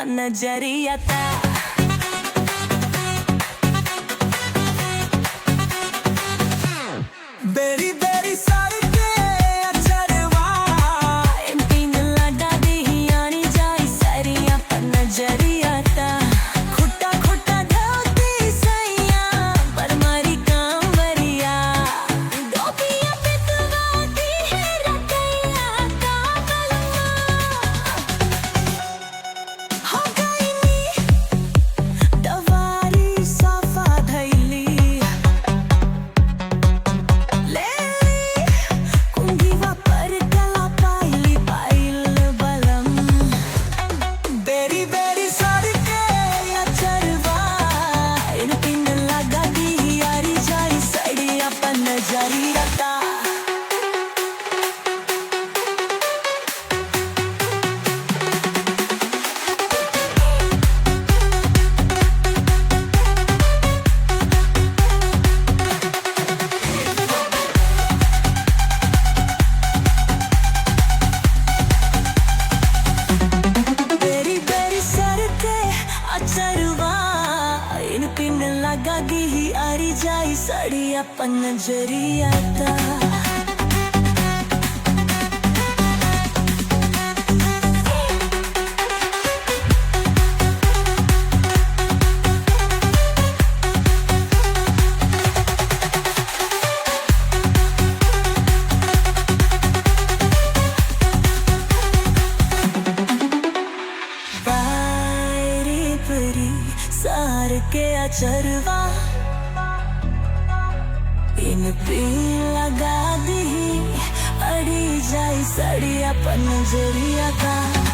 नजरिया था। बेरी बेरी सड़के अचरवा इन पिन लगा दी आनी जाई सरिया पर नजरिया था। खुट्टा खुट्टा धोती सैया पर मारी कांवरिया डोबिया पितवाती है रतैया का बलमा हो गई नी दवारी साफा धैली पिन लगा गी आरी जाई सड़िया पर नजरिया था। सार के अचरवा इन पिन लगा दी अड़ी जाई सड़िया पर नजरिया था।